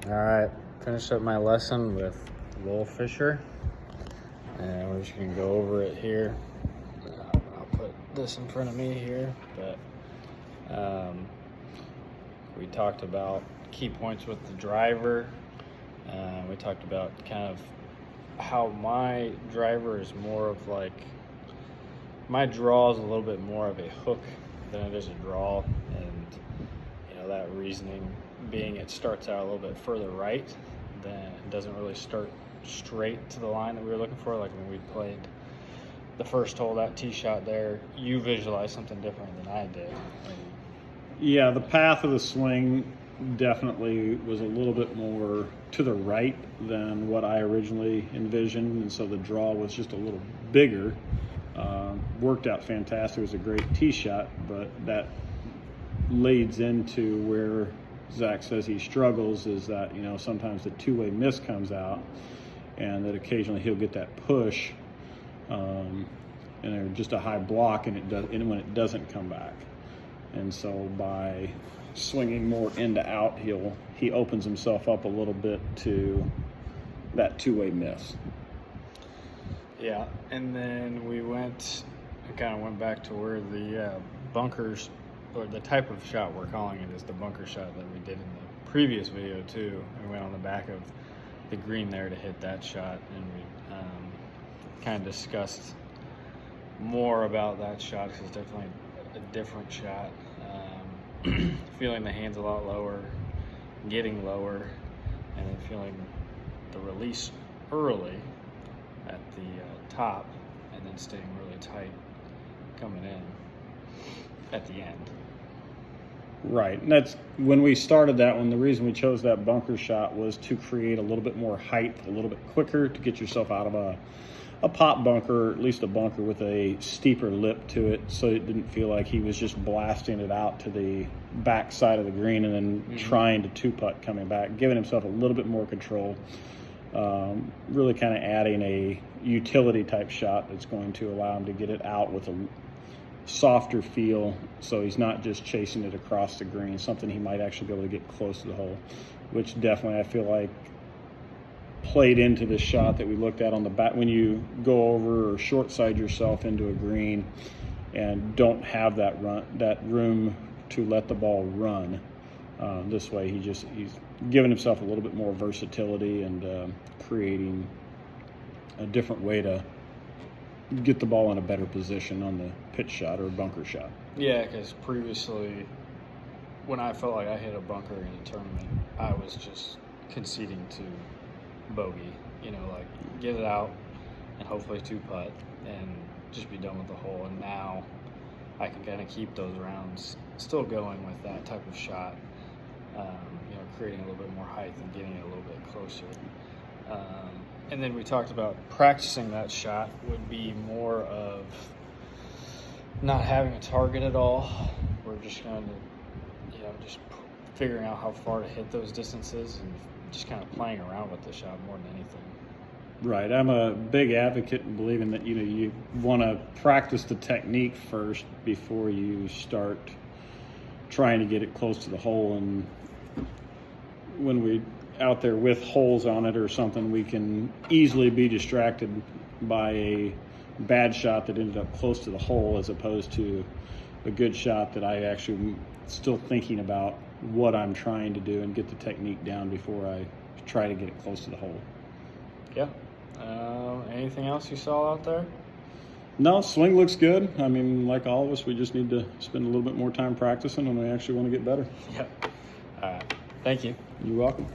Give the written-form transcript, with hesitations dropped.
All right, finished up my lesson with Lowell Fisher, and we're just gonna go over it here. I'll put this in front of me here, but we talked about key points with the driver. We talked about kind of how my driver is more of like, my draw is a little bit more of a hook than it is a draw, and that reasoning being it starts out a little bit further right, then it doesn't really start straight to the line that we were looking for. Like when we played the first hole, that tee shot there, you visualized something different than I did. Yeah, the path of the swing definitely was a little bit more to the right than what I originally envisioned, and so the draw was just a little bigger. Worked out fantastic. It was a great tee shot, but that leads into where Zach says he struggles, is that sometimes the two-way miss comes out, and that occasionally he'll get that push, and they're just a high block, and when it doesn't come back. And so by swinging more in to out, he opens himself up a little bit to that two-way miss. Yeah, and then we went back to where the bunkers, or the type of shot we're calling it, is the bunker shot that we did in the previous video too. We went on the back of the green there to hit that shot, and we kind of discussed more about that shot, because it's definitely a different shot. Feeling the hands a lot lower, getting lower, and then feeling the release early at the top, and then staying really tight coming in at the end. Right, and that's when we started that one. The reason we chose that bunker shot was to create a little bit more height, a little bit quicker, to get yourself out of a pop bunker, or at least a bunker with a steeper lip to it, so it didn't feel like he was just blasting it out to the back side of the green and then trying to two-putt coming back, giving himself a little bit more control. Really kind of adding a utility type shot that's going to allow him to get it out with a softer feel, so he's not just chasing it across the green, something he might actually be able to get close to the hole, which definitely I feel like played into the shot that we looked at on the back. When you go over or short side yourself into a green and don't have that room to let the ball run, this way he's giving himself a little bit more versatility and creating a different way to get the ball in a better position on the pitch shot or bunker shot. Yeah, because previously, when I felt like I hit a bunker in a tournament, I was just conceding to bogey, like get it out and hopefully two-putt and just be done with the hole. And now I can kind of keep those rounds still going with that type of shot, creating a little bit more height and getting it a little bit closer. And then we talked about practicing that shot would be more of not having a target at all. We're just going to, just figuring out how far to hit those distances and just kind of playing around with the shot more than anything. Right. I'm a big advocate in believing that, you want to practice the technique first before you start trying to get it close to the hole. And when we out there with holes on it or something, we can easily be distracted by a bad shot that ended up close to the hole, as opposed to a good shot that I actually am still thinking about what I'm trying to do and get the technique down before I try to get it close to the hole. Yeah. Anything else you saw out there? No, swing looks good. I mean, like all of us, we just need to spend a little bit more time practicing, and we actually want to get better. Yeah. All right. Thank you. You're welcome.